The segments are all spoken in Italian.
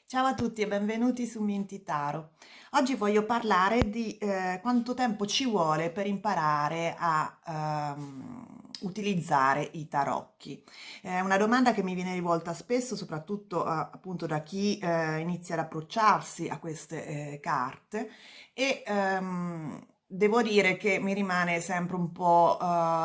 Ciao a tutti e benvenuti su Mintitaro. Oggi voglio parlare di quanto tempo ci vuole per imparare a utilizzare i tarocchi. È una domanda che mi viene rivolta spesso, soprattutto appunto da chi inizia ad approcciarsi a queste carte e devo dire che mi rimane sempre un po'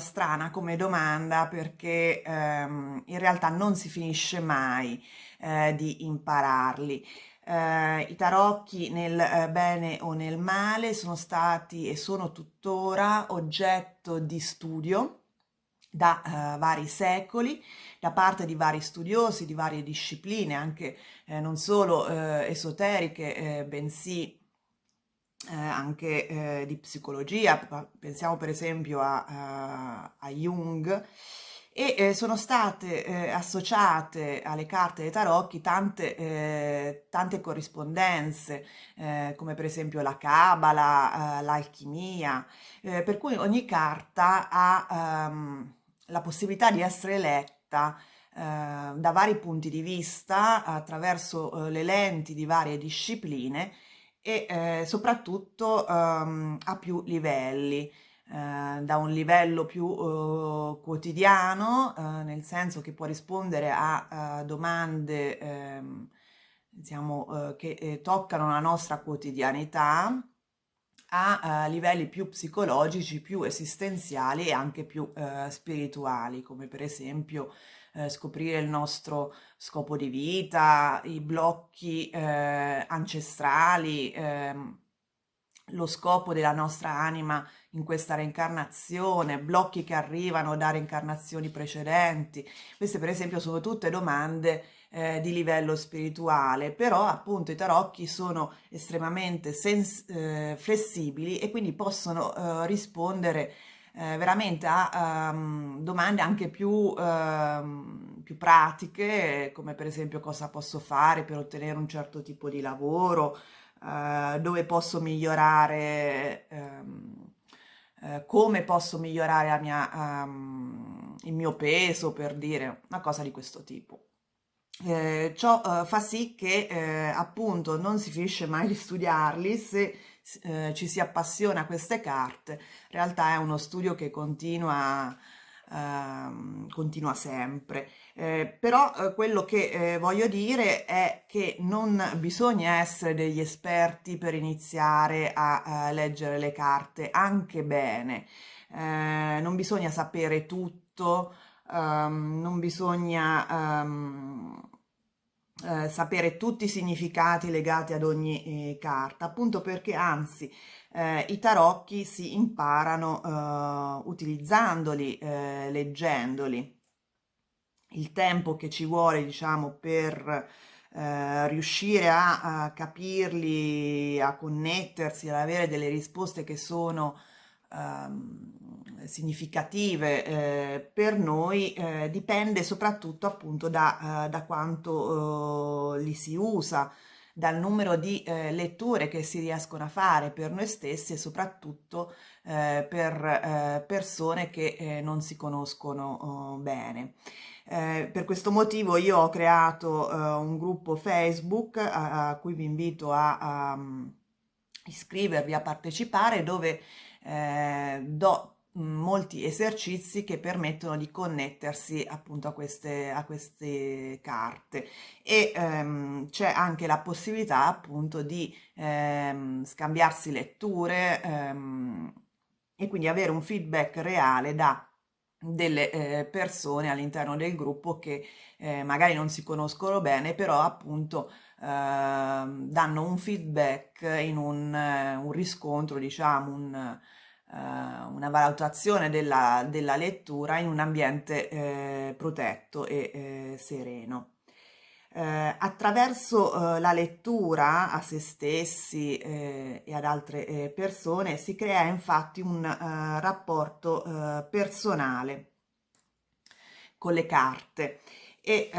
strana come domanda perché in realtà non si finisce mai di impararli. I tarocchi nel bene o nel male sono stati e sono tuttora oggetto di studio da vari secoli da parte di vari studiosi di varie discipline, anche non solo esoteriche, bensì anche di psicologia, pensiamo per esempio a Jung, e sono state associate alle carte dei tarocchi tante corrispondenze, come per esempio la Cabala, l'alchimia, per cui ogni carta ha la possibilità di essere letta da vari punti di vista attraverso le lenti di varie discipline e soprattutto a più livelli, da un livello più quotidiano, nel senso che può rispondere a domande diciamo, che toccano la nostra quotidianità, a livelli più psicologici, più esistenziali e anche più spirituali, come per esempio scoprire il nostro scopo di vita, i blocchi ancestrali, lo scopo della nostra anima in questa reincarnazione, blocchi che arrivano da reincarnazioni precedenti. Queste per esempio sono tutte domande di livello spirituale, però appunto i tarocchi sono estremamente flessibili e quindi possono rispondere veramente a domande anche più pratiche, come per esempio cosa posso fare per ottenere un certo tipo di lavoro, dove posso migliorare, come posso migliorare il mio peso, per dire una cosa di questo tipo. Ciò fa sì che appunto non si finisce mai di studiarli se ci si appassiona a queste carte. In realtà è uno studio che continua sempre. Però quello che voglio dire è che non bisogna essere degli esperti per iniziare a leggere le carte anche bene. Non bisogna sapere tutto, non bisogna sapere tutti i significati legati ad ogni carta, appunto perché anzi i tarocchi si imparano utilizzandoli, leggendoli. Il tempo che ci vuole, diciamo, per riuscire a capirli, a connettersi, ad avere delle risposte che sono significative per noi dipende soprattutto appunto da quanto li si usa, dal numero di letture che si riescono a fare per noi stessi e soprattutto per persone che non si conoscono bene. Per questo motivo io ho creato un gruppo Facebook a cui vi invito a iscrivervi, a partecipare, dove do molti esercizi che permettono di connettersi appunto a queste carte e c'è anche la possibilità appunto di scambiarsi letture e quindi avere un feedback reale da delle persone all'interno del gruppo che magari non si conoscono bene, però appunto danno un feedback in un riscontro, diciamo, una valutazione della lettura in un ambiente protetto e sereno. Attraverso la lettura a se stessi e ad altre persone si crea infatti un rapporto personale con le carte e,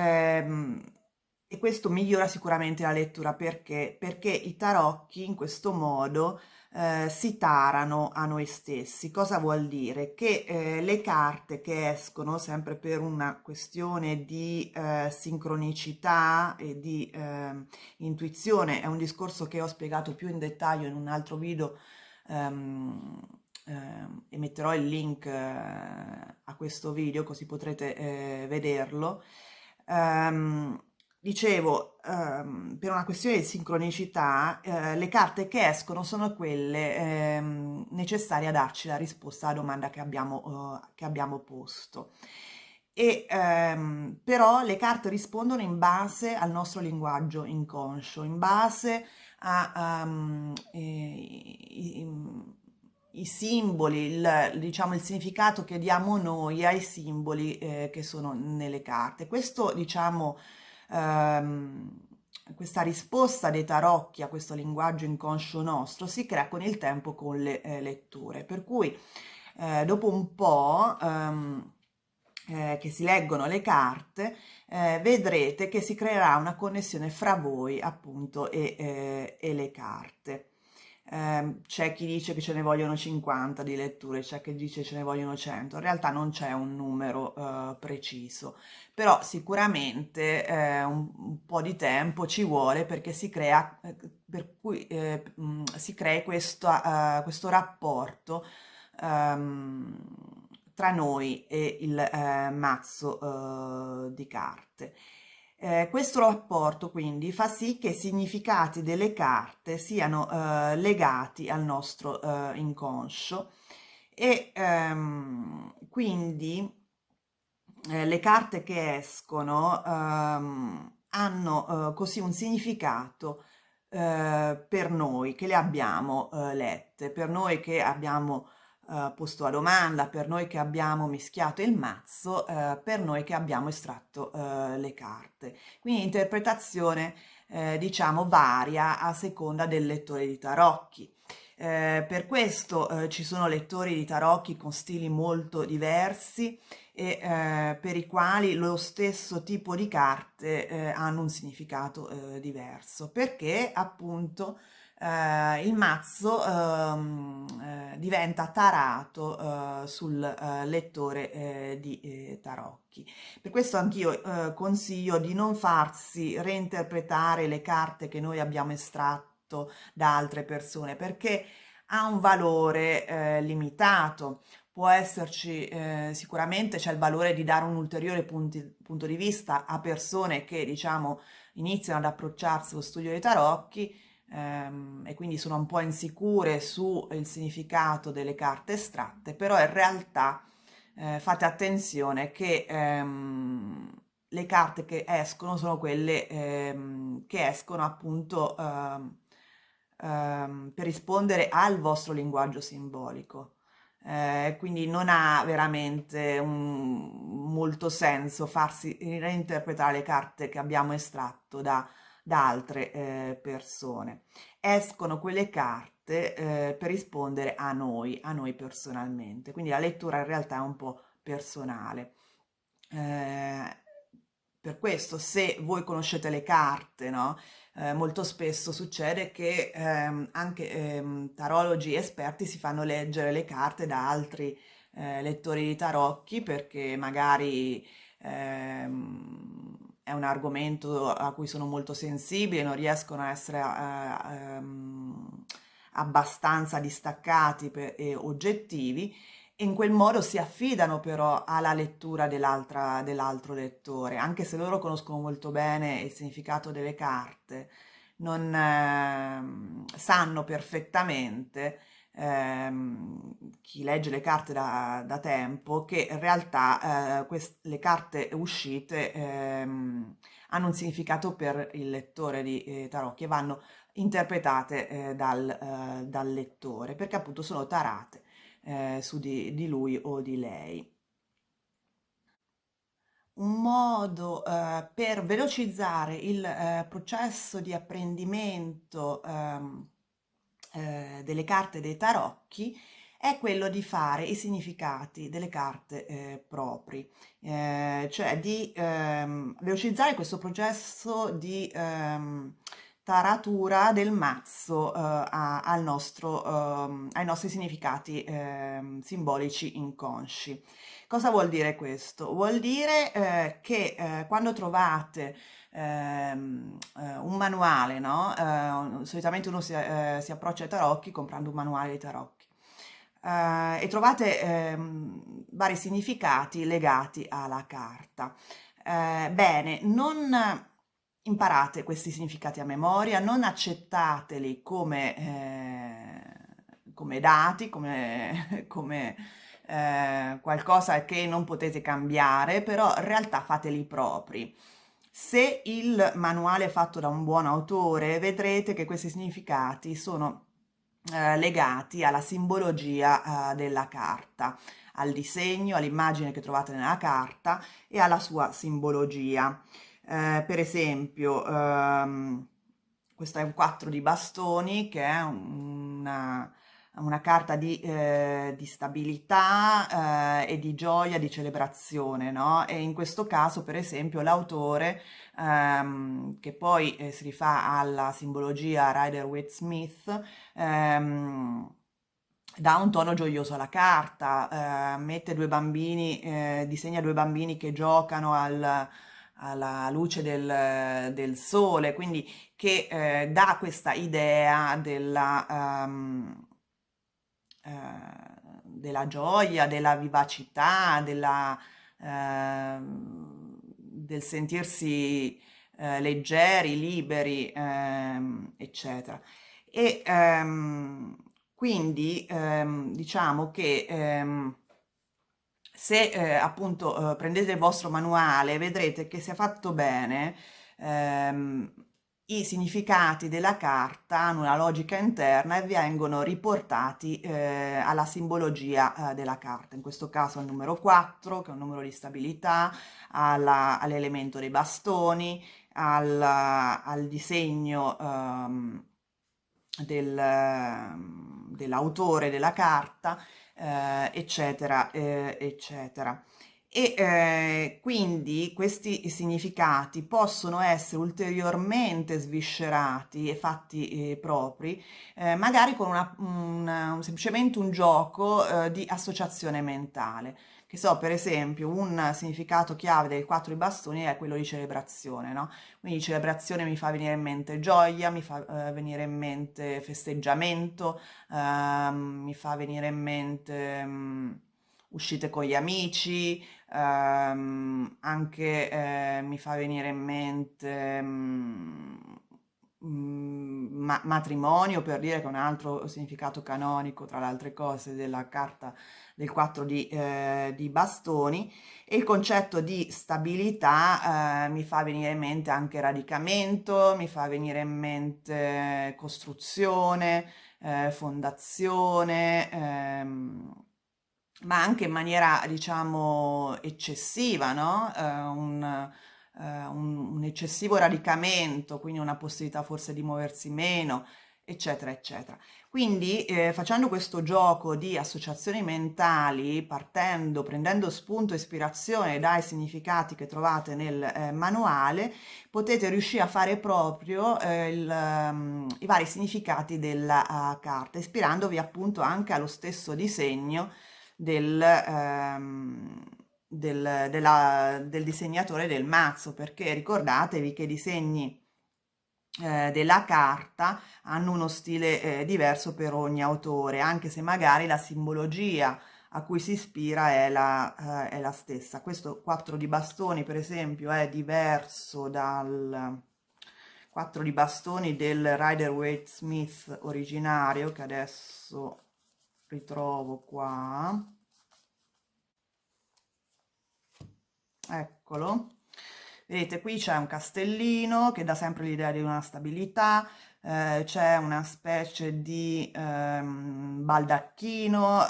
questo migliora sicuramente la lettura perché i tarocchi in questo modo si tarano a noi stessi. Cosa vuol dire? Che le carte che escono, sempre per una questione di sincronicità e di intuizione, è un discorso che ho spiegato più in dettaglio in un altro video, e metterò il link a questo video così potrete vederlo. Ehm, Dicevo, per una questione di sincronicità, le carte che escono sono quelle necessarie a darci la risposta alla domanda che abbiamo posto. E però le carte rispondono in base al nostro linguaggio inconscio, in base i simboli, diciamo il significato che diamo noi ai simboli che sono nelle carte. Questo, diciamo, ehm, questa risposta dei tarocchi a questo linguaggio inconscio nostro si crea con il tempo con le letture, per cui dopo un po' che si leggono le carte, vedrete che si creerà una connessione fra voi appunto e le carte. C'è chi dice che ce ne vogliono 50 di letture, c'è chi dice ce ne vogliono 100, in realtà non c'è un numero preciso, però sicuramente un po' di tempo ci vuole perché si crea, per cui si crei questo rapporto tra noi e il mazzo di carte. Questo rapporto quindi fa sì che i significati delle carte siano legati al nostro inconscio e quindi le carte che escono hanno così un significato per noi che le abbiamo lette, per noi che abbiamo posto la domanda, per noi che abbiamo mischiato il mazzo, per noi che abbiamo estratto le carte. Quindi l'interpretazione, diciamo, varia a seconda del lettore di tarocchi. Per questo ci sono lettori di tarocchi con stili molto diversi e per i quali lo stesso tipo di carte hanno un significato diverso, perché appunto il mazzo diventa tarato sul lettore di tarocchi. Per questo anch'io consiglio di non farsi reinterpretare le carte che noi abbiamo estratto da altre persone, perché ha un valore limitato. Può esserci sicuramente c'è il valore di dare un ulteriore punto di vista a persone che, diciamo, iniziano ad approcciarsi allo studio dei tarocchi e quindi sono un po' insicure sul significato delle carte estratte, però in realtà fate attenzione che le carte che escono sono quelle che escono appunto per rispondere al vostro linguaggio simbolico. Quindi non ha veramente molto senso farsi reinterpretare le carte che abbiamo estratto da altre persone. Escono quelle carte per rispondere a noi personalmente. Quindi la lettura in realtà è un po' personale. Eh, per questo, se voi conoscete le carte, no? Molto spesso succede che anche tarologi esperti si fanno leggere le carte da altri lettori di tarocchi perché magari è un argomento a cui sono molto sensibili, non riescono a essere abbastanza distaccati e oggettivi e in quel modo si affidano però alla lettura dell'altro lettore, anche se loro conoscono molto bene il significato delle carte, non sanno perfettamente, chi legge le carte da tempo, che in realtà le carte uscite hanno un significato per il lettore di tarocchi e vanno interpretate dal lettore, perché appunto sono tarate su di lui o di lei. Un modo per velocizzare il processo di apprendimento delle carte dei tarocchi è quello di fare i significati delle carte propri, cioè di velocizzare questo processo taratura del mazzo ai nostri significati simbolici inconsci. Cosa vuol dire questo? Vuol dire che quando trovate un manuale, no? Solitamente uno si approccia ai tarocchi comprando un manuale di tarocchi e trovate vari significati legati alla carta. Bene, non imparate questi significati a memoria, non accettateli come dati, come qualcosa che non potete cambiare, però in realtà fateli propri. Se il manuale è fatto da un buon autore, vedrete che questi significati sono legati alla simbologia della carta, al disegno, all'immagine che trovate nella carta e alla sua simbologia. Per esempio, questo è un 4 di bastoni che è una carta di stabilità e di gioia, di celebrazione, no? E in questo caso, per esempio, l'autore, che poi si rifà alla simbologia Rider-Waite-Smith, dà un tono gioioso alla carta, mette due bambini, disegna due bambini che giocano alla luce del sole, quindi che dà questa idea della gioia, della vivacità, del sentirsi leggeri, liberi, eccetera. E quindi diciamo che se appunto prendete il vostro manuale vedrete che se è fatto bene ehm, i significati della carta hanno una logica interna e vengono riportati alla simbologia della carta, in questo caso al numero 4 che è un numero di stabilità, all'elemento dei bastoni, al disegno dell'autore della carta, eccetera, eccetera. E quindi questi significati possono essere ulteriormente sviscerati e fatti propri, magari con semplicemente un gioco di associazione mentale. Che so, per esempio, un significato chiave del 4 di bastoni è quello di celebrazione, no? Quindi celebrazione mi fa venire in mente gioia, mi fa venire in mente festeggiamento, mi fa venire in mente uscite con gli amici, anche mi fa venire in mente matrimonio, per dire che è un altro significato canonico, tra le altre cose, della carta del 4 di bastoni. E il concetto di stabilità mi fa venire in mente anche radicamento, mi fa venire in mente costruzione, fondazione, ma anche in maniera, diciamo, eccessiva, no? Un eccessivo radicamento, quindi una possibilità forse di muoversi meno, eccetera, eccetera. Quindi facendo questo gioco di associazioni mentali, prendendo spunto e ispirazione dai significati che trovate nel manuale, potete riuscire a fare proprio i vari significati della carta, ispirandovi appunto anche allo stesso disegno del disegnatore del mazzo, perché ricordatevi che i disegni della carta hanno uno stile diverso per ogni autore, anche se magari la simbologia a cui si ispira è la stessa. Questo 4 di bastoni, per esempio, è diverso dal 4 di bastoni del Rider-Waite-Smith originario, che adesso ritrovo qua. Eccolo. Vedete, qui c'è un castellino che dà sempre l'idea di una stabilità, c'è una specie di baldacchino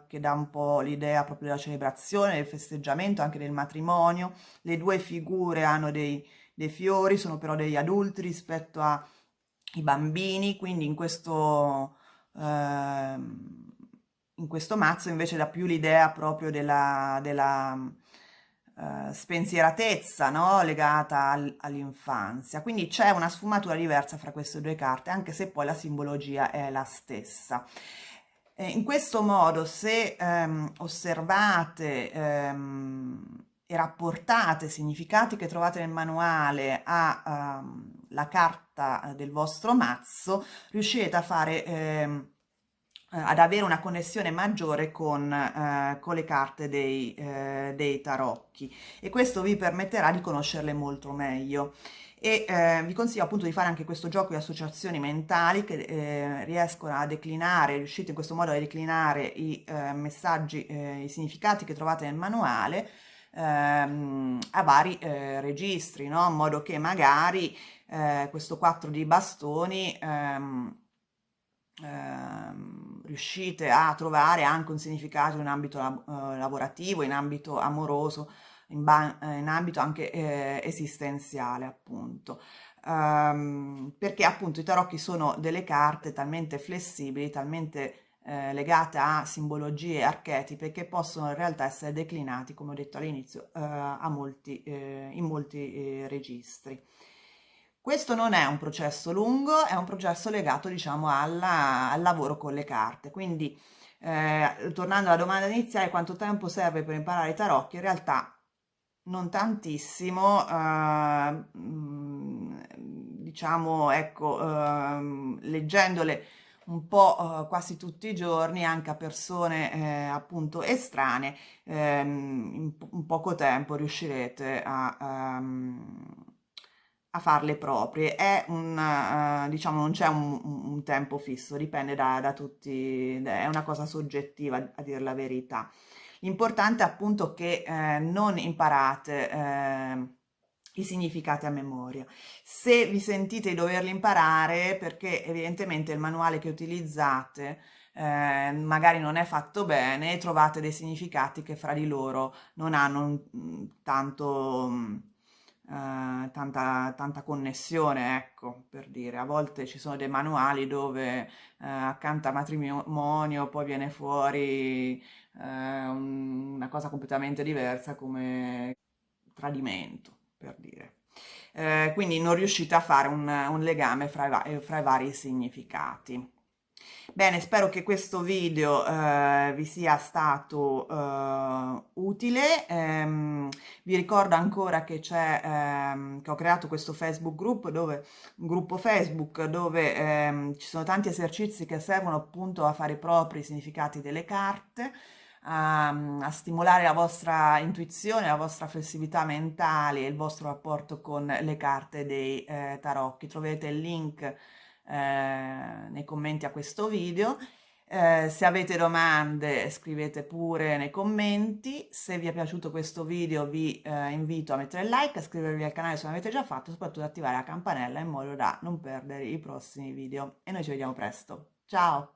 che dà un po' l'idea proprio della celebrazione, del festeggiamento, anche del matrimonio. Le due figure hanno dei fiori, sono però degli adulti rispetto ai bambini, quindi in questo mazzo invece dà più l'idea proprio spensieratezza, no? Legata all'infanzia. Quindi c'è una sfumatura diversa fra queste due carte, anche se poi la simbologia è la stessa. In questo modo, se osservate e rapportate significati che trovate nel manuale alla carta del vostro mazzo, riuscirete a fare ad avere una connessione maggiore con le carte dei tarocchi, e questo vi permetterà di conoscerle molto meglio. E vi consiglio appunto di fare anche questo gioco di associazioni mentali che riescono a declinare, riuscite in questo modo a declinare i messaggi, i significati che trovate nel manuale a vari registri, no? In modo che magari questo 4 di bastoni riuscite a trovare anche un significato in ambito lavorativo, in ambito amoroso, in ambito anche esistenziale, appunto. Perché appunto i tarocchi sono delle carte talmente flessibili, talmente legate a simbologie e archetipi, che possono in realtà essere declinati, come ho detto all'inizio, in molti registri. Questo non è un processo lungo, è un processo legato, diciamo, al lavoro con le carte. Quindi, tornando alla domanda iniziale, quanto tempo serve per imparare i tarocchi? In realtà non tantissimo, diciamo, ecco, leggendole un po' quasi tutti i giorni, anche a persone appunto estranee, in poco tempo riuscirete a farle proprie. È diciamo, non c'è un tempo fisso, dipende da tutti, è una cosa soggettiva a dire la verità. L'importante è appunto che non imparate i significati a memoria. Se vi sentite di doverli imparare, perché evidentemente il manuale che utilizzate magari non è fatto bene, trovate dei significati che fra di loro non hanno tanta connessione, ecco, per dire. A volte ci sono dei manuali dove accanto a matrimonio poi viene fuori una cosa completamente diversa come tradimento, per dire. Quindi non riuscite a fare un legame fra i vari significati. Bene, spero che questo video vi sia stato utile. Vi ricordo ancora che che ho creato questo Facebook group un gruppo Facebook dove ci sono tanti esercizi che servono appunto a fare i propri significati delle carte, a stimolare la vostra intuizione, la vostra flessibilità mentale e il vostro rapporto con le carte dei tarocchi. Troverete il link nei commenti a questo video. Se avete domande scrivete pure nei commenti. Se vi è piaciuto questo video vi invito a mettere il like, a iscrivervi al canale se non l'avete già fatto, e soprattutto attivare la campanella in modo da non perdere i prossimi video. E noi ci vediamo presto. Ciao!